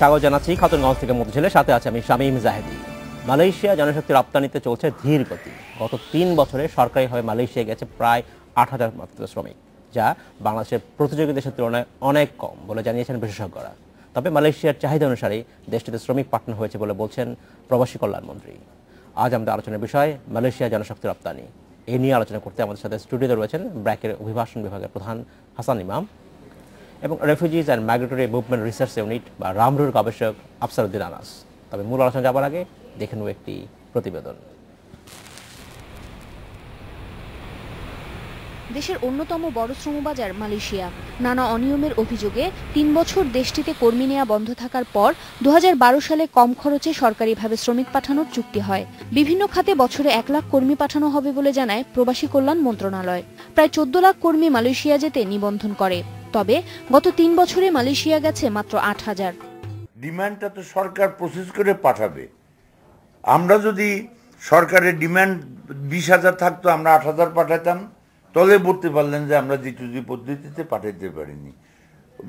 স্বাগত জানাচ্ছি খাতুনগঞ্জ থেকে মতিঝিলের সাথে আছে আমি শামীম জাহেদি। মালয়েশিয়া জনশক্তি রপ্তানিতে চলছে ধীর গতি। গত ৩ বছরে সরকারিভাবে মালয়েশিয়া গেছে প্রায় ৮,০০০ মাত্র শ্রমিক, যা বাংলাদেশের প্রতিযোগী দেশের তুলনায় অনেক কম বলে জানিয়েছেন বিশেষজ্ঞরা। তবে মালয়েশিয়ার চাহিদা অনুসারেই দেশটিতে শ্রমিক পাঠানো হয়েছে বলে বলছেন প্রবাসী কল্যাণমন্ত্রী। আজ আমাদের আলোচনার বিষয় মালয়েশিয়া জনশক্তি রপ্তানি। এই নিয়ে আলোচনা করতে আমাদের সাথে স্টুডিওতে রয়েছেন ব্র্যাকের অভিবাসন বিভাগের প্রধান হাসান ইমাম এবং refugees and migratory movement research unit বা রামরুর গবেষক আফসারউদ্দিন আনাস। তবে মূল আলোচনা যাবার আগে দেখে নেব একটি প্রতিবেদন। দেশের অন্যতম বড় শ্রমবাজার মালয়েশিয়া। নানা অনিয়মের অভিযোগে ৩ বছর দেশটিতে কর্মী নেওয়া বন্ধ থাকার পর ২০১২ সালে কম খরচে সরকারিভাবে শ্রমিক পাঠানোর চুক্তি হয়। বিভিন্ন খাতে বছরে ১ লাখ কর্মী পাঠানো হবে বলে জানায় প্রবাসী কল্যাণ মন্ত্রণালয়। প্রায় ১৪ লাখ কর্মী মালয়েশিয়া যেতে নিবন্ধন করে। তবে গত ৩ বছরে মালয়েশিয়া গেছে মাত্র ৮,০০০। ডিমান্ডটা তো সরকার প্রসেস করে পাঠাবে। আমরা যদি সরকারের ডিমান্ড ২০,০০০ থাকতো, আমরা ৮,০০০ পাঠাতাম। তলে বলতে পারলেন যে আমরা দ্বিতীয় পদ্ধতিতে পাঠাইতে পারিনি।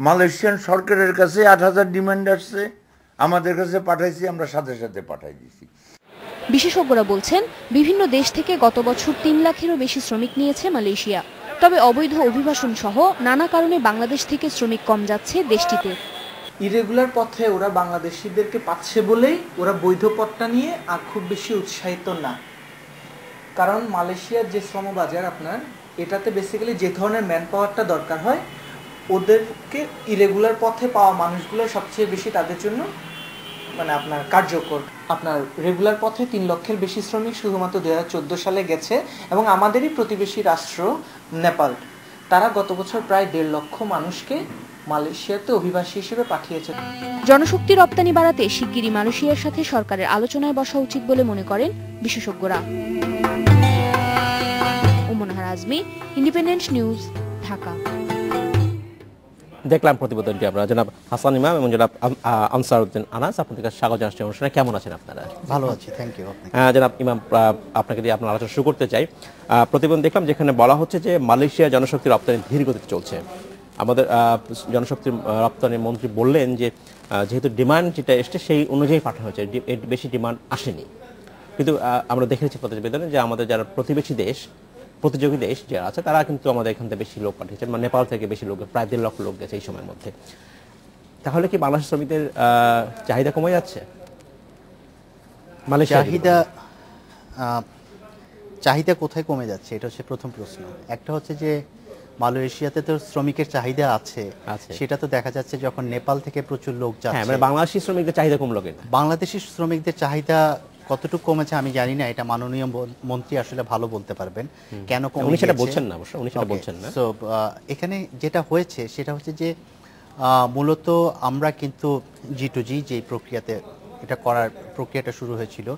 মালয়েশিয়ান সরকারের কাছে ৮,০০০ ডিমান্ড আসছে, আমাদের কাছে পাঠাইছি, আমরা সাথে সাথে পাঠাই দিছি। বিশেষজ্ঞরা বলছেন বিভিন্ন দেশ থেকে গত বছর ৩ লাখেরও বেশি শ্রমিক নিয়েছে মালয়েশিয়া। তবে অবৈধ অভিবাসন সহ নানা কারণে বাংলাদেশ থেকে শ্রমিক কম যাচ্ছে দেশটিতে। ইরেগুলার পথে ওরা বাংলাদেশিদেরকে পাচ্ছে বলেই ওরা বৈধ পথটা নিয়ে আর খুব বেশি উৎসাহিত না। কারণ মালয়েশিয়ার যে শ্রমবাজার আপনার, এটাতে বেসিক্যালি যে ধরনের ম্যান পাওয়ারটা দরকার হয়, ওদেরকে ইরেগুলার পথে পাওয়া মানুষগুলো সবচেয়ে বেশি তাদের জন্য মানে আপনার কার্যকর। আপনার রেগুলার পথে ৩ লক্ষের বেশি শ্রমিক শুধুমাত্র ২০১৪ সালে গেছে এবং আমাদেরই প্রতিবেশী রাষ্ট্র নেপাল, তারা গত বছর প্রায় ১.৫ লক্ষ মানুষকে মালয়েশিয়াতে অভিবাসী হিসেবে পাঠিয়েছে। জনশক্তি রপ্তানি বাড়াতে শিগগিরই মালয়েশিয়ার সাথে সরকারের আলোচনায় বসা উচিত বলে মনে করেন বিশেষজ্ঞরা। ওমনাহার আজমি, ইন্ডিপেন্ডেন্ট নিউজ, ঢাকা। দেখলাম প্রতিবেদনটি আমরা। জনাব হাসান ইমাম এবং জনাব আনসারউদ্দিন আনাস, আপনাদের কাছে স্বাগত জানাচ্ছি অনুষ্ঠানে। কেমন আছেন আপনারা? ভালো আছি, থ্যাংক ইউ। জনাব ইমাম, আপনাকে দিয়ে আপনার আলোচনা শুরু করতে চাই। প্রতিবেদন দেখলাম যেখানে বলা হচ্ছে যে মালয়েশিয়া জনশক্তি রপ্তানি ধীর গতিতে চলছে। আমাদের জনশক্তি রপ্তানি মন্ত্রী বললেন যে যেহেতু ডিমান্ড যেটা এসছে সেই অনুযায়ী পাঠানো হয়েছে, এর বেশি ডিমান্ড আসেনি। কিন্তু আমরা দেখেছি প্রতিবেদনে যে আমাদের যারা প্রতিযোগী দেশ যারা আছে তারা কিন্তু আমাদের এখান থেকে বেশি লোক পাঠিয়েছেন, মানে নেপাল থেকে বেশি লোক, প্রায় ১.৫ লক্ষ লোক গেছে এই সময়ের মধ্যে। তাহলে কি বাংলাদেশের শ্রমিকদের চাহিদা কমে যাচ্ছে? চাহিদা কোথায় কমে যাচ্ছে, এটা হচ্ছে প্রথম প্রশ্ন। একটা হচ্ছে যে মালয়েশিয়াতে তো শ্রমিকের চাহিদা আছে, সেটা তো দেখা যাচ্ছে যখন নেপাল থেকে প্রচুর লোক যাচ্ছে। মানে বাংলাদেশি শ্রমিকদের চাহিদা কমলো কেন? বাংলাদেশি শ্রমিকদের চাহিদা কতটুকু কমেছে আমি জানি না, এটা মাননীয় মন্ত্রী আসলে ভালো বলতে পারবেন কেন কমে। উনি সেটা বলছেন না, অবশ্য উনি সেটা বলছেন না। সো এখানে যেটা হয়েছে সেটা হচ্ছে যে মূলত আমরা কিন্তু G2G যে প্রক্রিয়াতে এটা করার প্রক্রিয়াটা শুরু হয়েছিল,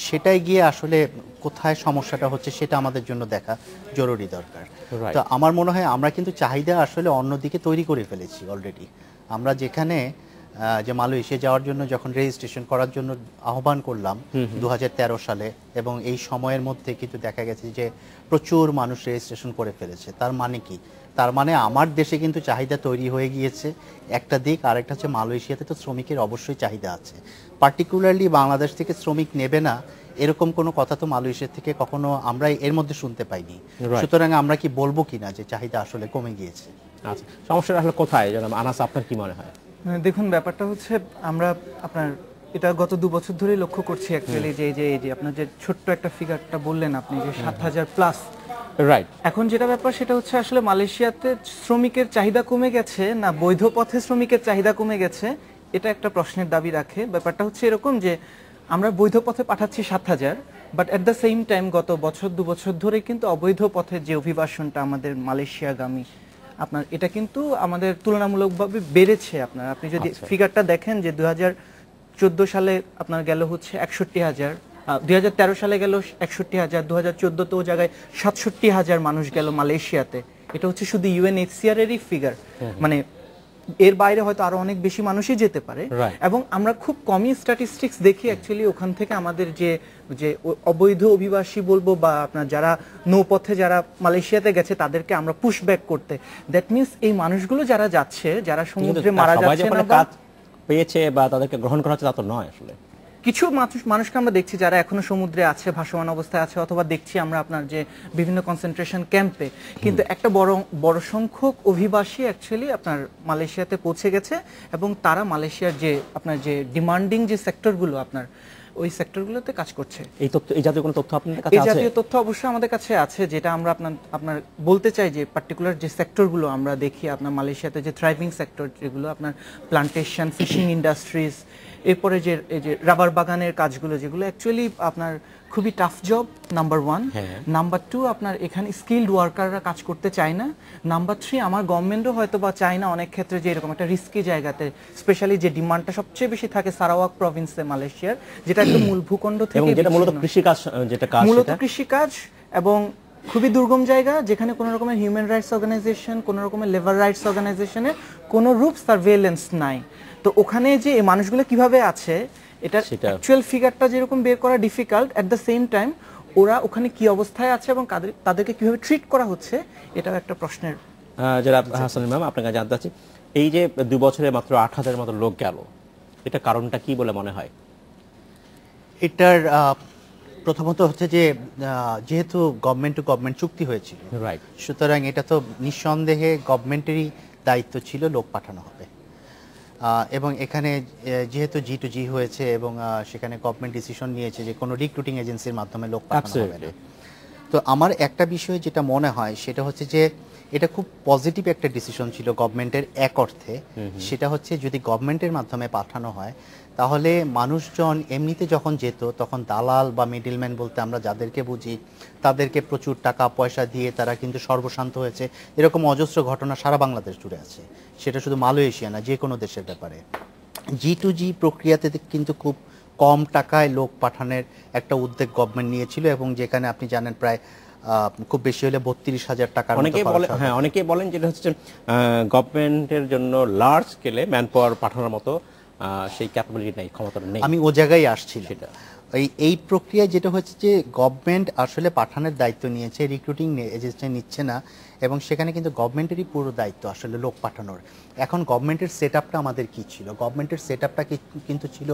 সেটাই গিয়ে আসলে কোথায় সমস্যাটা হচ্ছে সেটা আমাদের জন্য দেখা জরুরি দরকার। তো আমার মনে হয় আমরা কিন্তু চাহিদা আসলে অন্যদিকে তৈরি করে ফেলেছি অলরেডি। আমরা যেখানে যে মালয়েশিয়া যাওয়ার জন্য যখন রেজিস্ট্রেশন করার জন্য আহ্বান করলাম ২০১৩ সালে, এবং এই সময়ের মধ্যে কিন্তু দেখা গেছে যে প্রচুর মানুষ রেজিস্ট্রেশন করে ফেলেছে। তার মানে কি? তার মানে আমার দেশে কিন্তু চাহিদা তৈরি হয়ে গিয়েছে একটা দিক। আরেকটা হচ্ছে মালয়েশিয়াতে তো শ্রমিকের অবশ্যই চাহিদা আছে। পার্টিকুলারলি বাংলাদেশ থেকে শ্রমিক নেবে না এরকম কোনো কথা তো মালয়েশিয়া থেকে কখনো আমরা এর মধ্যে শুনতে পাইনি। সুতরাং আমরা কি বলবো কিনা যে চাহিদা আসলে কমে গিয়েছে? আচ্ছা, সমস্যাটা আসলে কোথায় জনাব আনাস, আপনার কি মনে হয়? দেখুন, ব্যাপারটা হচ্ছে আমরা আপনার এটা গত ২ বছর ধরে লক্ষ্য করছি অ্যাকচুয়ালি যে আপনার যে ছোট্ট একটা ফিগারটা বললেন আপনি যে ৭,০০০ প্লাস, রাইট। এখন যেটা ব্যাপার সেটা হচ্ছে আসলে মালয়েশিয়াতে শ্রমিকের চাহিদা কমে গেছে না বৈধ পথে শ্রমিকের চাহিদা কমে গেছে, এটা একটা প্রশ্নের দাবি রাখে। ব্যাপারটা হচ্ছে এরকম যে আমরা বৈধ পথে পাঠাচ্ছি ৭,০০০, but at the same time গত ২ বছর ধরে কিন্তু অবৈধ পথে যে অভিবাসনটা আমাদের মালয়েশিয়াগামী আপনার, এটা কিন্তু আমাদের তুলনামূলকভাবে বেড়েছে। আপনি যদি ফিগারটা দেখেন যে ২০১৪ সালে আপনার গেল হচ্ছে ৬১,০০০, ২০১৩ সালে গেল ৬১,০০০, ২০১৪ ও জায়গায় ৬৭,০০০ মানুষ গেল মালয়েশিয়াতে। এটা হচ্ছে শুধু UNHCR এরই ফিগার, মানে এর বাইরে হয়তো আরো অনেক বেশি মানুষই যেতে পারে। এবং আমরা খুব কমই স্ট্যাটিস্টিক্স দেখি অ্যাকচুয়ালি ওখান থেকে আমাদের যে অবৈধ অভিবাসী বলবো বা আপনার যারা নৌপথে যারা মালয়েশিয়াতে গেছে তাদেরকে আমরা পুশ ব্যাক করতে। দ্যাট মিনস এই মানুষগুলো যারা যাচ্ছে, যারা সমুদ্রে মারা যাচ্ছে না, পেয়েছে বা তাদেরকে গ্রহণ করা হচ্ছে তা তো নয় আসলে। কিছু মানুষকে আমরা দেখছি যারা এখনো সমুদ্রে আছে, ভাসমান অবস্থায় আছে, অথবা দেখছি আমরা আপনার যে বিভিন্ন কনসেন্ট্রেশন ক্যাম্পে, কিন্তু একটা বড় সংখ্যক অভিবাসী অ্যাকচুয়ালি আপনার মালয়েশিয়াতে পৌঁছে গেছে এবং তারা মালয়েশিয়ার যে আপনার যে ডিমান্ডিং যে সেক্টরগুলো আপনার ওই সেক্টরগুলোতে কাজ করছে। এই জাতীয় কোনো তথ্য আপনাদের কাছে এই আছে? জাতীয় তথ্য অবশ্যই আমাদের কাছে আছে, যেটা আমরা আপনার বলতে চাই যে পার্টিকুলার যে সেক্টরগুলো আমরা দেখি আপনার মালয়েশিয়াতে যে থ্রাইভিং সেক্টর যেগুলো আপনার প্লান্টেশন, ফিশিং ইন্ডাস্ট্রিজ, এরপরে যে এই যে রাবার বাগানের কাজগুলো যেগুলো অ্যাকচুয়ালি আপনার খুবই টাফ জব, নাম্বার 1। নাম্বার 2 আপনার এখানে স্কিলড ওয়ার্কাররা কাজ করতে চায় না। নাম্বার 3 আমার গভর্নমেন্টও হয়তো বা চায় না অনেক ক্ষেত্রে যে এরকম একটা রিস্কি জায়গাতে, স্পেশালি যে ডিমান্ডটা সবচেয়ে বেশি থাকে সারাওয়াক প্রভিন্সে মালয়েশিয়ার, যেটা একদম মূল ভূখণ্ড থেকে, এবং যেটা মূলত কৃষিকাজ, যেটা কাজ মূলত সেটা কৃষিকাজ এবং খুবই দুর্গম জায়গা, যেখানে কোনো রকমের হিউম্যান রাইটস অর্গানাইজেশন, কোনো রকমের লেবার রাইটস অর্গানাইজেশনের কোনো রূপ সার্ভেলেন্স নাই। তো ওখানে যে এই মানুষগুলো কিভাবে আছে এটা অ্যাকচুয়াল ফিগারটা যেরকম বের করা difficult, at the same time ওরা ওখানে কি অবস্থায় আছে এবং তাদেরকে কিভাবে ট্রিট করা হচ্ছে এটাও একটা প্রশ্নের। যারা হাসান ম্যাম আপনাকে জানতে চাচ্ছি, এই যে 2 বছরে মাত্র 8,000 মতো লোক গেল, এটা কারণটা কি বলে মনে হয়? এটার প্রথমত হচ্ছে যে যেহেতু গভর্নমেন্ট টু গভর্নমেন্ট চুক্তি হয়েছিল, রাইট, সুতরাং এটা তো নিঃসন্দেহে গভর্নমেন্টেরই দায়িত্ব ছিল লোক পাঠানো হবে। এবং এখানে যেহেতু G2G হয়েছে এবং সেখানে গভর্নমেন্ট ডিসিশন নিয়েছে যে কোনো রিক্রুটিং এজেন্সির মাধ্যমে লোক পাঠানো হবে না। তো আমার একটা বিষয় যেটা মনে হয় সেটা হচ্ছে যে এটা খুব পজিটিভ একটা ডিসিশন ছিল গভর্নমেন্টের এক অর্থে। সেটা হচ্ছে যদি গভর্নমেন্টের মাধ্যমে পাঠানো হয় তাহলে মানুষজন এমনিতে যখন যেত তখন দালাল বা মিডলম্যান বলতে আমরা যাদেরকে বুঝি তাদেরকে প্রচুর টাকা পয়সা দিয়ে তারা কিন্তু সর্বশান্ত হয়েছে। এরকম অজস্র ঘটনা সারা বাংলাদেশ জুড়ে আছে, সেটা শুধু মালয়েশিয়া না, যে কোনো দেশের ব্যাপারে। G2G প্রক্রিয়াতে কিন্তু খুব কম টাকায় লোক পাঠানোর একটা উদ্যোগ গভর্নমেন্ট নিয়েছিল এবং যেখানে আপনি জানেন প্রায় খুব বেশি হলে 32,000 টাকার মতো খরচ হবে। হ্যাঁ, অনেকেই বলেন যেটা হচ্ছে গভর্নমেন্টের জন্য লার্জ স্কেলে ম্যান পাওয়ার পাঠানোর মতো সেই ক্যাপাবিলিটি নেই, ক্ষমতা নেই। আমি ও জায়গায় আসছি সেটা এই প্রক্রিয়ায় যেটা হচ্ছে যে গভর্নমেন্ট আসলে পাঠানোর দায়িত্ব নিয়েছে, রিক্রুটিং এজেন্সি নিচ্ছে না, এবং সেখানে কিন্তু গভর্নমেন্টেরই পুরো দায়িত্ব আসলে লোক পাঠানোর। এখন গভর্নমেন্টের সেটআপটা আমাদের কি ছিল? গভর্নমেন্টের সেটআপটা কিন্তু ছিল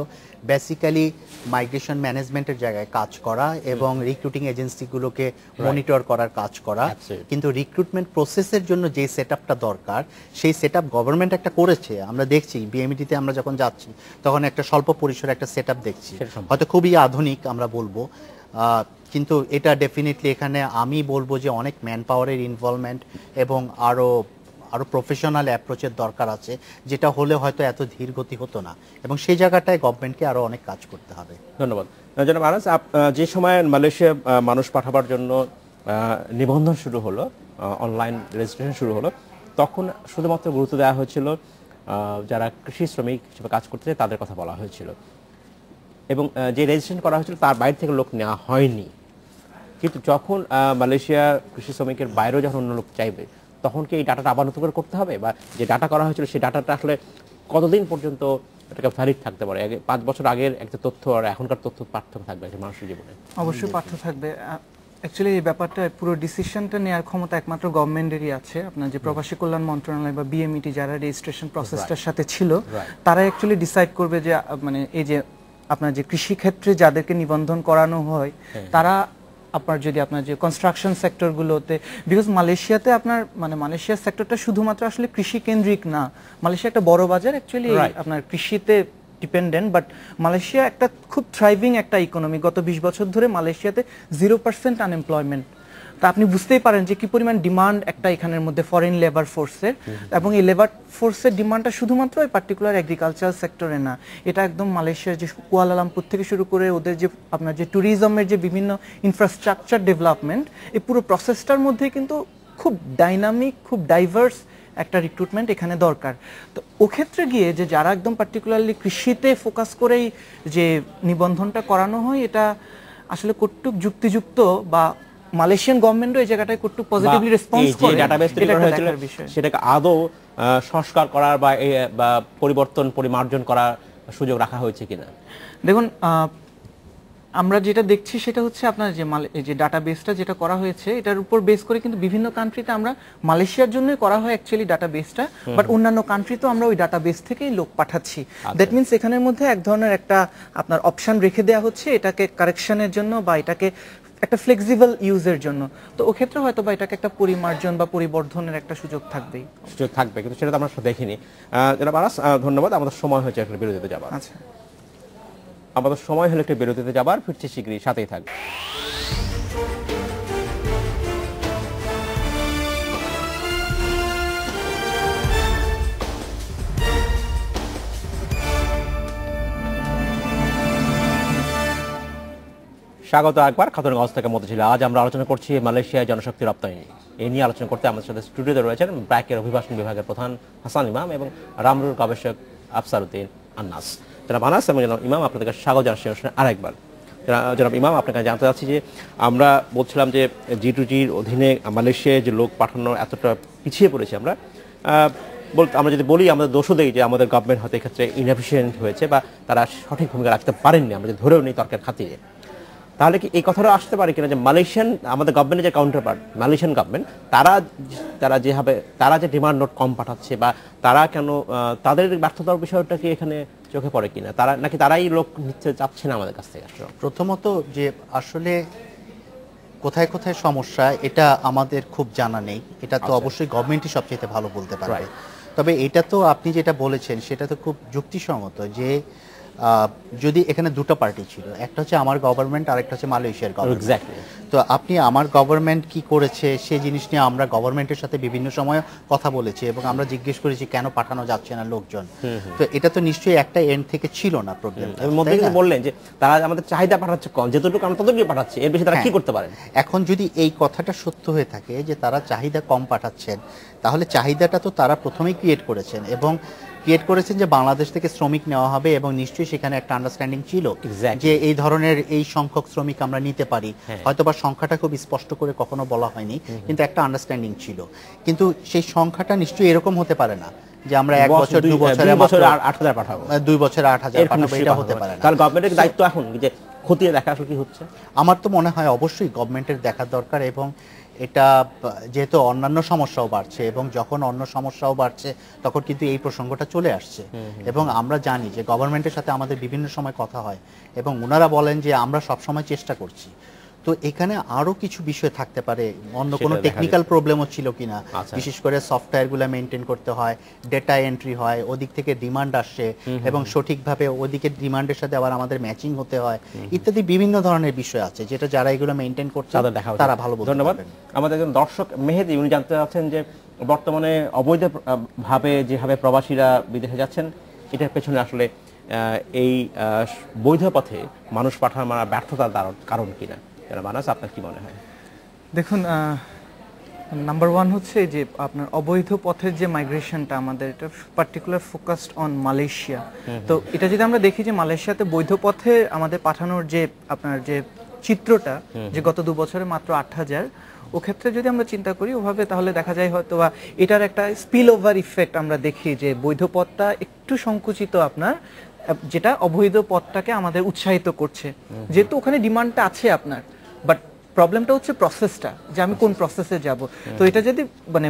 বেসিক্যালি মাইগ্রেশন ম্যানেজমেন্টের জায়গায় কাজ করা এবং রিক্রুটিং এজেন্সিগুলোকে মনিটর করার কাজ করা। কিন্তু রিক্রুটমেন্ট প্রসেসের জন্য যে সেটআপটা দরকার সেই সেটআপ গভর্নমেন্ট একটা করেছে। আমরা দেখছি বিএমইডিতে আমরা যখন যাচ্ছি তখন একটা স্বল্প পরিসরে একটা সেটআপ দেখছি, হয়তো খুবই আধুনিক আমরা বলবো, কিন্তু এটা ডেফিনেটলি এখানে আমি বলবো যে অনেক ম্যান পাওয়ারের ইনভলভমেন্ট এবং আরো প্রফেশনাল অ্যাপ্রোচের দরকার আছে, যেটা হলে হয়তো এত ধীর গতি হতো না, এবং সেই জায়গাটায় গভর্নমেন্টকে আরো অনেক কাজ করতে হবে। ধন্যবাদ। জনাব আনাস, যে সময় মালয়েশিয়া মানুষ পাঠাবার জন্য নিবন্ধন শুরু হলো, অনলাইন রেজিস্ট্রেশন শুরু হলো, তখন শুধুমাত্র গুরুত্ব দেওয়া হয়েছিল যারা কৃষি শ্রমিক হিসেবে কাজ করতে চায় তাদের কথা বলা হয়েছিল, এবং যে রেজিস্ট্রেশন করা হয়েছিল তার বাইরে থেকে লোক নেওয়া হয়নি। কিন্তু যখন মালয়েশিয়া কৃষি শ্রমিকের বাইরেও যখন অন্য লোক চাইবে তখন কি এই ডাটাটা আবার নতুন করে করতে হবে, বা যে ডাটা করা হয়েছিল সেই ডাটাটা আসলে কতদিন পর্যন্ত এটাকে ভ্যালিড থাকতে পারে? 5 বছর আগের একটা তথ্য আর এখনকার তথ্য পার্থক্য থাকবে একটা মানুষের জীবনে? অবশ্যই পার্থক্য থাকবে। অ্যাকচুয়ালি এই ব্যাপারটা পুরো ডিসিশনটা নেওয়ার ক্ষমতা একমাত্র গভর্নমেন্টেরই আছে। আপনার যে প্রবাসী কল্যাণ মন্ত্রণালয় বা বিএমইটি যারা রেজিস্ট্রেশন প্রসেসটার সাথে ছিল, তারা অ্যাকচুয়ালি ডিসাইড করবে যে মানে এই যে আপনার যে কৃষি ক্ষেত্রে যাদেরকে নিবন্ধন করানো হয় তারা আপনার যদি আপনার যে কনস্ট্রাকশন সেক্টরগুলোতে, বিকজ মালয়েশিয়াতে আপনার মানে মালয়েশিয়ার সেক্টরটা শুধুমাত্র আসলে কৃষি কেন্দ্রিক না, মালয়েশিয়া একটা বড় বাজার অ্যাকচুয়ালি আপনার কৃষিতে ডিপেন্ডেন্ট, বাট মালয়েশিয়া একটা খুব থ্রাইভিং একটা ইকোনমি। গত 20 বছর ধরে মালয়েশিয়াতে 0% আনএমপ্লয়মেন্ট। তা আপনি বুঝতেই পারেন যে কি পরিমাণ ডিমান্ড একটা এখানের মধ্যে ফরেন লেবার ফোর্সের, এবং এই লেবার ফোর্সের ডিমান্ডটা শুধুমাত্র এই পার্টিকুলার এগ্রিকালচারাল সেক্টরে না, এটা একদম মালয়েশিয়ার যে কুয়ালালামপুর থেকে শুরু করে ওদের যে আপনার যে ট্যুরিজমের যে বিভিন্ন ইনফ্রাস্ট্রাকচার ডেভেলপমেন্ট, এই পুরো প্রসেসটার মধ্যে কিন্তু খুব ডাইনামিক, খুব ডাইভার্স একটা রিক্রুটমেন্ট এখানে দরকার। তো ওক্ষেত্রে গিয়ে যে যারা একদম পার্টিকুলারলি কৃষিতে ফোকাস করেই যে নিবন্ধনটা করানো হয়, এটা আসলে কতটুক যুক্তিযুক্ত বা মালয়েশিয়ান গভর্নমেন্টও এই জায়গাটায় কতটুক পজিটিভলি রেসপন্স করে, যে ডাটাবেস তৈরি করা হয়েছিল সেটাকে আদৌ সংস্কার করার বা পরিবর্তন পরিমার্জন করার সুযোগ রাখা হয়েছে কিনা? দেখুন, আমরা যেটা দেখছি সেটা হচ্ছে আপনার যে ডাটাবেসটা যেটা করা হয়েছে এটার উপর বেস করে কিন্তু বিভিন্ন কান্ট্রিতে আমরা মালয়েশিয়ার জন্যই করা হয় অ্যাকচুয়ালি ডাটাবেসটা, বাট অন্যান্য কান্ট্রিতেও আমরা ওই ডাটাবেস থেকেই লোক পাঠাচ্ছি। দ্যাট মিনস এখানের মধ্যে এক ধরনের একটা আপনার অপশন রেখে দেওয়া হচ্ছে এটাকে কারেকশনের জন্য বা এটাকে একটা ফ্লেক্সিবল ইউজের জন্য। তো ও ক্ষেত্রে হয়তো বা এটাকে একটা পরিমার্জন বা পরিবর্ধনের একটা সুযোগ থাকবে, কিন্তু সেটা তো আমরা দেখিনি। জনাব আনাস, ধন্যবাদ। আমাদের সময় হয়েছে একটা বিরতিতে যাবার। আচ্ছা, আমাদের সময় হলে একটা বিরতিতে যাবার, ফিরছি শীঘ্রই, সাথেই থাকবে। স্বাগত একবার খাতুনগঞ্জ থেকে মতিঝিল। আজ আমরা আলোচনা করছি মালয়েশিয়ায় জনশক্তি রপ্তানি নিয়ে। এই নিয়ে আলোচনা করতে আমাদের সাথে স্টুডিওতে রয়েছেন ব্র্যাকের অভিবাসন বিভাগের প্রধান হাসান ইমাম এবং রামরুর গবেষক আফসারউদ্দিন আন্নাস। জনাব আনাস এবং জনাব ইমাম, আপনাদেরকে স্বাগত জানাচ্ছি অনুষ্ঠানে আরেকবার। জনাব ইমাম, আপনাকে জানতে চাচ্ছি যে আমরা বলছিলাম যে G2Gর অধীনে মালয়েশিয়ায় যে লোক পাঠানো এতটা পিছিয়ে পড়েছে আমরা যদি বলি আমাদের দোষও দেই যে আমাদের গভর্নমেন্ট হয়তো এক্ষেত্রে ইনএফিশিয়েন্ট হয়েছে বা তারা সঠিক ভূমিকা রাখতে পারেননি, আমরা যদি ধরেও নিই তর্কের খাতিরে, তাহলে কি এই কথাটা আসতে পারে কিনা যে মালয়েশিয়ান আমাদের গভর্নমেন্টের যে কাউন্টারপার্ট মালয়েশিয়ান গভর্নমেন্ট তারা যে ডিমান্ড নোট কম পাঠাচ্ছে বা তারা কেন তাদের ব্যর্থতার বিষয়টা কি এখানে চোখে পড়ে কিনা, নাকি তারাই লোক নিচ্ছে চাচ্ছে না আমাদের কাছ থেকে? প্রথমত যে আসলে কোথায় কোথায় সমস্যা এটা আমাদের খুব জানা নেই, এটা তো অবশ্যই গভর্নমেন্টই সবচেয়ে ভালো বলতে পারবে। তবে এটা তো আপনি যেটা বলেছেন সেটা তো খুব যুক্তিসঙ্গত যে যদি এখানে দুটো পার্টি ছিল, একটা হচ্ছে আমার গভর্নমেন্ট আর একটা হচ্ছে মালয়েশিয়ার গভর্নমেন্ট। তো আপনি আমার গভর্নমেন্ট কি করেছে সেই জিনিস নিয়ে আমরা গভর্নমেন্টের সাথে বিভিন্ন সময় কথা বলেছি এবং আমরা জিজ্ঞেস করেছি কেন পাঠানো যাচ্ছে না লোকজন। তো এটা তো নিশ্চয়ই একটা এন্ড থেকে ছিল না প্রবলেম। বললেন যে তারা আমাদের চাহিদা পাঠাচ্ছে কম, যেটুকু আমরা ততটুকু পাঠাচ্ছি, এর বেশি তারা কি করতে পারেন? এখন যদি এই কথাটা সত্য হয়ে থাকে যে তারা চাহিদা কম পাঠাচ্ছেন, তাহলে চাহিদাটা তো তারা প্রথমেই ক্রিয়েট করেছেন এবং ক্রিয়েট করেছেন যে বাংলাদেশ থেকে শ্রমিক নেওয়া হবে এবং নিশ্চয়ই সেখানে একটা আন্ডারস্ট্যান্ডিং ছিল যে এই ধরনের এই সংখ্যক শ্রমিক আমরা নিতে পারি। হয়তোবা সংখ্যাটা খুব স্পষ্ট করে কখনো বলা হয়নি, কিন্তু একটা আন্ডারস্ট্যান্ডিং ছিল। কিন্তু সেই সংখ্যাটা নিশ্চয়ই এরকম হতে পারে না যে আমরা 1 বছর 2 বছরে 8,000 পাঠাবো, 2 বছরে 8,000 পাঠাবো, এটা হতে পারে না। তাহলে গভর্নমেন্টের দায়িত্ব এখন যে খতিয়ে দেখা আসলে কি হচ্ছে। আমার তো মনে হয় অবশ্যই গভর্নমেন্টের দেখা দরকার এবং এটা যেহেতু অন্যান্য সমস্যাও বাড়ছে এবং যখন অন্য সমস্যাও বাড়ছে তখন কিন্তু এই প্রসঙ্গটা চলে আসছে এবং আমরা জানি যে গভর্নমেন্টের সাথে আমাদের বিভিন্ন সময় কথা হয় এবং ওনারা বলেন যে আমরা সব সময় চেষ্টা করছি। তো এখানে আরো কিছু বিষয় থাকতে পারে, অন্য কোনো টেকনিক্যাল প্রবলেমও ছিল কিনা, বিশেষ করে সফটওয়্যারগুলো মেনটেন করতে হয়, ডেটা এন্ট্রি হয়, ওদিক থেকে ডিমান্ড আসছে এবং সঠিকভাবে ওদিকে ডিমান্ডের সাথে আবার আমাদের ম্যাচিং হতে হয়, ইত্যাদি বিভিন্ন ধরনের বিষয় আছে যেটা যারা এগুলো মেনটেন করছে তারা ভালো বলতে ধন্যবাদ। আমাদের একজন দর্শক মেহেদি, উনি জানতে চাচ্ছেন যে বর্তমানে অবৈধ ভাবে যেভাবে প্রবাসীরা বিদেশে যাচ্ছেন এটার পেছনে আসলে এই বৈধ পথে মানুষ পাঠানো ব্যর্থতার কারণ কিনা। মানাস, আপনার কি মনে হয়? দেখুন, নাম্বার 1 হচ্ছে যে আপনার অবৈধ পথের যে মাইগ্রেশনটা আমাদের এটা পার্টিকুলার ফোকাসড অন মালয়েশিয়া। তো এটা যদি আমরা দেখি যে মালয়েশিয়াতে বৈধ পথে আমাদের পাঠানোর যে আপনার যে চিত্রটা যে গত 2 বছরে মাত্র 8,000, ও ক্ষেত্রে যদি আমরা চিন্তা করি ওভাবে তাহলে দেখা যায় হয়তো বা এটার একটা স্পিল ওভার ইফেক্ট আমরা দেখি যে বৈধ পথটা একটু সংকুচিত আপনার, যেটা অবৈধ পথটাকে আমাদের উৎসাহিত করছে যেহেতু ওখানে ডিমান্ডটা আছে আপনার, বাট প্রবলেমটা হচ্ছে প্রসেসটা যে আমি কোন প্রসেসে যাব। তো এটা যদি মানে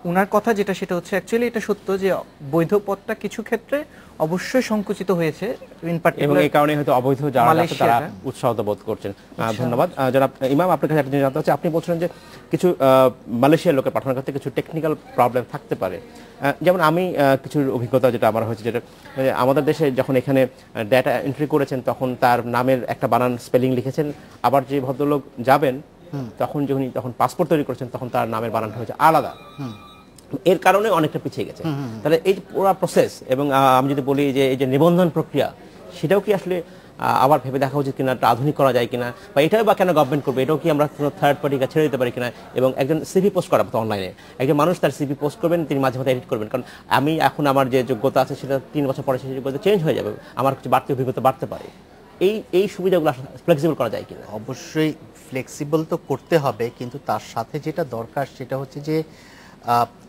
ওনার কথা যেটা সেটা হচ্ছে অ্যাকচুয়ালি এটা সত্য যে বৈধ পথটা কিছু ক্ষেত্রে অবশ্যই সংকুচিত হয়েছে এবং এই কারণে হয়তো অবৈধ যারা তারা উৎসাহিত বোধ করছেন। ধন্যবাদ। জনাব ইমাম, আপনার কাছে একটা জিনিস জানতে হচ্ছে, আপনি বলছিলেন যে কিছু মালয়েশিয়ার লোকের পাঠানোর ক্ষেত্রে কিছু টেকনিক্যাল প্রবলেম থাকতে পারে। যেমন আমি কিছু অভিজ্ঞতা যেটা আমার হয়েছে, যেটা আমাদের দেশে যখন এখানে ডেটা এন্ট্রি করেছেন তখন তার নামের একটা বানান স্পেলিং লিখেছেন, আবার যে ভদ্রলোক যাবেন তখন পাসপোর্ট তৈরি করেছেন তখন তার নামের বানানটা হচ্ছে আলাদা। এর কারণে অনেকটা পিছিয়ে গেছে। তাহলে এই পুরো প্রসেস এবং আমি যদি বলি যে এই যে নিবন্ধন প্রক্রিয়া সেটাও কি আসলে আবার ভেবে দেখা উচিত কিনা, আধুনিক করা যায় কিনা, বা এটাও বা কেন গভর্নমেন্ট করবে, এটাও কি আমরা কোনো থার্ড পার্টিকে ছেড়ে দিতে পারি কিনা। এবং একজন সিভি পোস্ট করা অনলাইনে একজন মানুষ তার সিভি পোস্ট করবেন, তিনি মাঝে মাঝে এডিট করবেন, কারণ আমি এখন আমার যে যোগ্যতা আছে সেটা 3 বছর পরে সেই যোগ্যতা চেঞ্জ হয়ে যাবে, আমার কিছু বাড়তি অভিজ্ঞতা বাড়তে পারে। এই সুবিধাগুলো ফ্লেক্সিবল করা যায় কিনা? অবশ্যই ফ্লেক্সিবল তো করতে হবে, কিন্তু তার সাথে যেটা দরকার সেটা হচ্ছে যে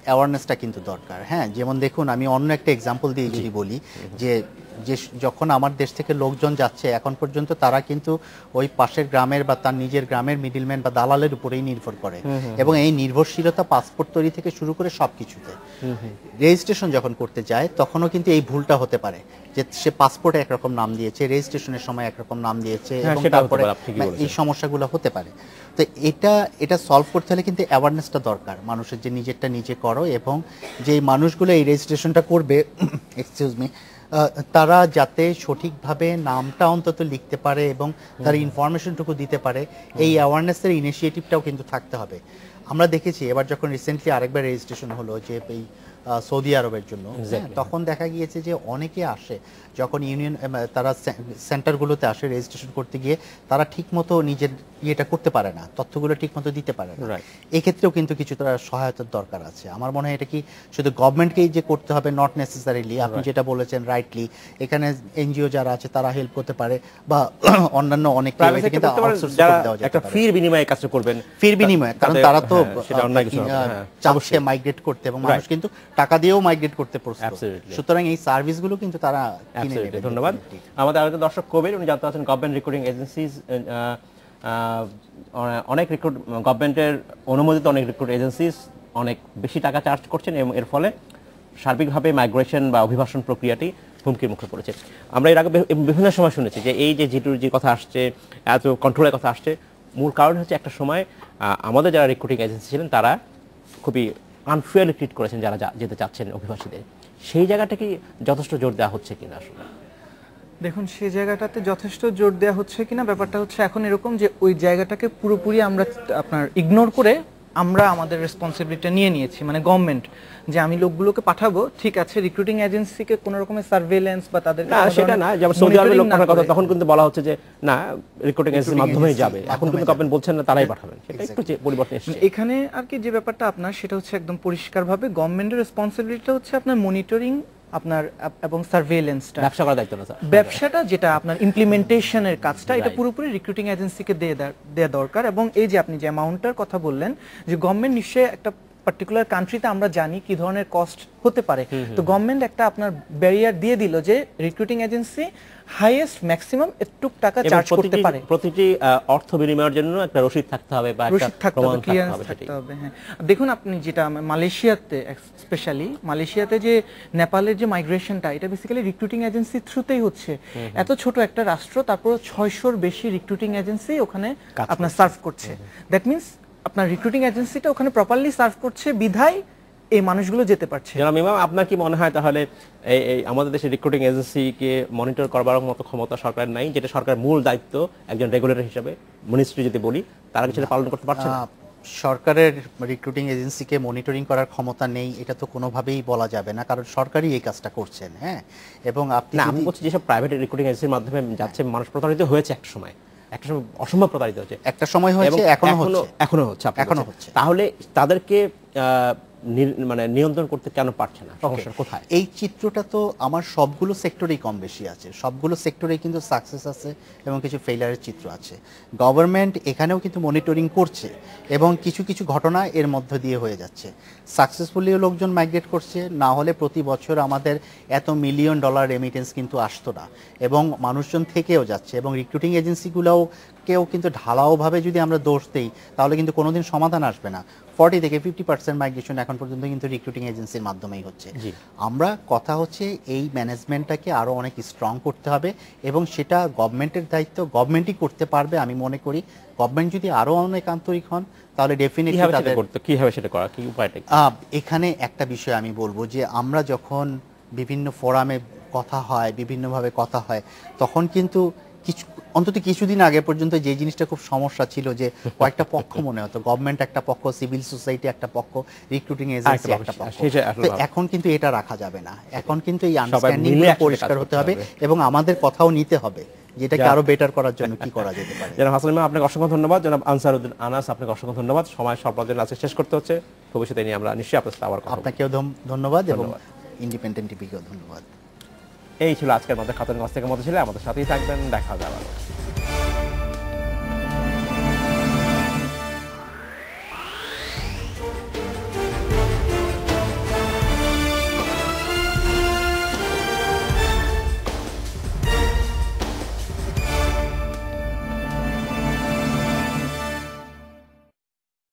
অ্যাওয়ারনেসটা কিন্তু দরকার। হ্যাঁ, যেমন দেখুন আমি অন্য একটা এক্সাম্পল দিয়ে যদি বলি যে যে যখন আমার দেশ থেকে লোকজন যাচ্ছে এখন পর্যন্ত তারা কিন্তু ওই পাশের গ্রামের বা তার নিজের গ্রামের মিডলম্যান বা দালালের উপরেই নির্ভর করে এবং এই নির্ভরশীলতা পাসপোর্ট তৈরি থেকে শুরু করে সবকিছুতে। রেজিস্ট্রেশন যখন করতে যায় তখনও কিন্তু এই ভুলটা হতে পারে যে সে পাসপোর্টে একরকম নাম দিয়েছে, রেজিস্ট্রেশনের সময় একরকম নাম দিয়েছে এবং তারপরে এই সমস্যাগুলো হতে পারে। তো এটা সলভ করতে হলে কিন্তু অ্যাওয়ারনেসটা দরকার মানুষের, যে নিজেরটা নিজে করো এবং যে মানুষগুলো এই রেজিস্ট্রেশনটা করবে এক্সকিউজ মি তারা যাতে সঠিকভাবে নামটা অন্তত লিখতে পারে এবং তার ইনফরমেশনটুকু দিতে পারে, এই অ্যাওয়ারনেসের ইনিশিয়েটিভটাও কিন্তু থাকতে হবে। আমরা দেখেছি এবার যখন রিসেন্টলি আরেকবার রেজিস্ট্রেশন হলো যে এই সৌদি আরবের জন্য, তখন দেখা গিয়েছে যে অনেকে আসে যখন ইউনিয়ন তারা সেন্টারগুলোতে আসে রেজিস্ট্রেশন করতে গিয়ে তারা ঠিকমতো নিজের ইয়েটা করতে পারে না, তথ্যগুলো ঠিকমতো দিতে পারে না। এক্ষেত্রেও কিন্তু কিছুটা সহায়তার দরকার আছে। আমার মনে হয় এটা কি শুধু গভর্নমেন্টকেই যে করতে হবে নট নেসেসারিলি, আপনি যেটা বলেছেন রাইটলি, এখানে এনজিও যারা আছে তারা হেল্প করতে পারে বা অন্যান্য অনেক কিন্তু আউটসোর্স করে দেওয়া যেতে একটা পারে। ফির বিনিময়ে কাজ করবেন, ফির বিনিময়ে, কারণ তারা তো চাচ্ছে মাইগ্রেট করতে এবং মানুষ কিন্তু টাকা দিয়েও মাইগ্রেট করতে প্রস্তুত, সুতরাং এই সার্ভিসগুলো কিন্তু তারা কিনে নেবে। ধন্যবাদ। আমাদের আরেকজন দর্শক কবির, উনি জানতে চাচ্ছেন গভর্নমেন্ট রিক্রুটিং এজেন্সিজ, অনেক গভর্নমেন্টের অনুমোদিত অনেক রিক্রুট এজেন্সিস অনেক বেশি টাকা চার্জ করছেন এবং এর ফলে সার্বিকভাবে মাইগ্রেশন বা অভিবাসন প্রক্রিয়াটি হুমকির মুখে পড়েছে। আমরা এর আগে বিভিন্ন সময় শুনেছি যে এই যে G2G কথা আসছে, এত কন্ট্রোলের কথা আসছে, মূল কারণ হচ্ছে একটা সময় আমাদের যারা রিক্রুটিং এজেন্সি ছিলেন তারা খুবই আনফেয়ারলি ট্রিট করেছেন যারা যেতে চাচ্ছেন অভিবাসীদের। সেই জায়গাটা কি যথেষ্ট জোর দেওয়া হচ্ছে কিনা? আসলে দেখুন, সেই জায়গাটাতে যথেষ্ট জোর দেওয়া হচ্ছে কিনা, ব্যাপারটা হচ্ছে এখন এরকম যে ওই জায়গাটাকে পুরোপুরি আমরা আপনার ইগনোর করে আমরা আমাদের রেসপন্সিবিলিটি নিয়ে নিয়েছি, মানে গভর্নমেন্ট, যে আমি লোকগুলোকে পাঠাবো, ঠিক আছে, রিক্রুটিং এজেন্সিকে কোনো রকমের সার্ভেইলেন্স বা তাদের না সেটা না, যেমন সৌদি আরবের লোক পাঠানোর কথা তখন কিন্তু বলা হচ্ছে যে না রিক্রুটিং এজেন্সির মাধ্যমেই যাবে, এখন কিন্তু গভর্নমেন্ট বলছেন না তারাই পাঠাবেন। সেটা একটু পরিবর্তন এসেছে এখানে আর কি। যে ব্যাপারটা আপনার সেটা হচ্ছে একদম পরিষ্কারভাবে গভর্নমেন্টের রেসপন্সিবিলিটি হচ্ছে আপনার মনিটরিং আপনার এবং সার্ভেইলেন্সটা, ব্যবসা করার দায়িত্ব না স্যার, ব্যবসাটা যেটা আপনার ইমপ্লিমেন্টেশনের কাজটা এটা পুরোপুরি রিক্রুটিং এজেন্সিকে দেয়া দরকার। এবং এই যে আপনি যে অ্যামাউন্টের কথা বললেন, যে গভর্নমেন্ট নিশ্চয়ই একটা পার্টিকুলার কান্ট্রিতে আমরা জানি কি ধরনের কস্ট হতে পারে, তো গভর্নমেন্ট একটা আপনার ব্যারিয়ার দিয়ে দিল যে রিক্রুটিং এজেন্সি হাইয়েস্ট ম্যাক্সিমাম একটু টাকা চার্জ করতে পারে। প্রতিটি অর্থ বিনিময়ের জন্য একটা রসিদ থাকতে হবে বা একটা প্রমাণ থাকতে হবে। হ্যাঁ, দেখুন আপনি যেটা মালয়েশিয়াতে, স্পেশালি মালয়েশিয়াতে যে নেপালের যে মাইগ্রেশনটা, এটা বেসিক্যালি রিক্রুটিং এজেন্সি থ্রুতেই হচ্ছে। এত ছোট একটা রাষ্ট্র, তারপর 600-র বেশি রিক্রুটিং এজেন্সি ওখানে আপনার সার্ভ করছে। দ্যাট মিনস আপনার রিক্রুটিং এজেন্সিটা ওখানে প্রপারলি সার্ভ করছে বিধায় এই মানুষগুলো যেতে পারছে। জনাব ইমাম, আপনার কি মনে হয় তাহলে এই আমাদের দেশে রিক্রুটিং এজেন্সিকে মনিটর করবার মতো ক্ষমতা সরকার নাই, যেটা সরকারের মূল দায়িত্ব একজন রেগুলেটর হিসেবে, মিনিস্ট্রি যদি বলি, তারা কি সেটা পালন করতে পারছে না? সরকারের রিক্রুটিং এজেন্সিকে মনিটরিং করার ক্ষমতা নেই এটা তো কোনোভাবেই বলা যাবে না, কারণ সরকারই এই কাজটা করছেন। হ্যাঁ, এবং আপনি আমি বলছি যেসব প্রাইভেট রিক্রুটিং এজেন্সির মাধ্যমে যাচ্ছে মানুষ প্রতারিত হয়েছে একটা সময় অসম্ভব প্রতারিত হচ্ছে, একটা সময় হয়েছে, এখনো হচ্ছে। তাহলে তাদেরকে মানে নিয়ন্ত্রণ করতে কেন পারছে না? সমস্যা কোথায়? এই চিত্রটা তো আমার সবগুলো সেক্টরেই কম বেশি আছে, সবগুলো সেক্টরেই কিন্তু সাকসেস আছে এবং কিছু ফেইলিয়ারের চিত্র আছে। গভর্নমেন্ট এখানেও কিন্তু মনিটরিং করছে এবং কিছু কিছু ঘটনা এর মধ্য দিয়ে হয়ে যাচ্ছে। সাকসেসফুলিও লোকজন মাইগ্রেট করছে, না হলে প্রতি বছর আমাদের এত $1 মিলিয়ন রেমিটেন্স কিন্তু আসতো না, এবং মানুষজন থেকেও যাচ্ছে। এবং রিক্রুটিং এজেন্সিগুলোও কিন্তু ঢালাওভাবে যদি আমরা দোষ দেই তাহলে কিন্তু কোনোদিন সমাধান আসবে না। 40 থেকে 50% মাইগ্রেশন এখন পর্যন্ত কিন্তু রিক্রুটিং এজেন্সির মাধ্যমেই হচ্ছে। আমরা কথা হচ্ছে এই ম্যানেজমেন্টটাকে আরো অনেক স্ট্রং করতে হবে এবং সেটা গভর্নমেন্টের দায়িত্ব, গভর্নমেন্টই করতে পারবে আমি মনে করি। গভর্নমেন্ট যদি আরো অনেক আন্তরিক হন তাহলে ডেফিনেটলি কিভাবে সেটা করা, কি উপায়টা? এখানে একটা বিষয় আমি বলবো যে আমরা যখন বিভিন্ন ফোরামে কথা হয়, বিভিন্নভাবে কথা হয়, তখন কিন্তু অন্তত কিছুদিন আগে পর্যন্ত যে জিনিসটা খুব সমস্যা ছিল যে কয়েকটা পক্ষ মনে হতো, গভর্নমেন্ট একটা পক্ষ, সিভিল সোসাইটি একটা পক্ষ, রিক্রুটিং এজেন্সি একটা পক্ষ। এখন কিন্তু এটা রাখা যাবে না, এখন কিন্তু এই আন্ডারস্ট্যান্ডিং পরিষ্কার হতে হবে এবং আমাদের কথাও নিতে হবে যেটাকে আরো বেটার করার জন্য কি করা যেতে পারে। জনাব হাসান ইমাম, আপনাকে অসংখ্য ধন্যবাদ। জনাব আনসারউদ্দিন আনাস, আপনাকে অসংখ্য ধন্যবাদ। সময় স্বল্পতার জন্য আজকে শেষ করতে হচ্ছে, ভবিষ্যতে নিয়ে আমরা নিশ্চয়ই আপনার সাথে আবার কথা বলব। আপনাকেও ধন্যবাদ এবং ইন্ডিপেন্ডেন্ট টিভিকেও ধন্যবাদ। এই ছিল আজকের আমাদের খাতুনগঞ্জ থেকে মতো ছিল, আমাদের সাথেই থাকবেন, দেখা হবে আবার।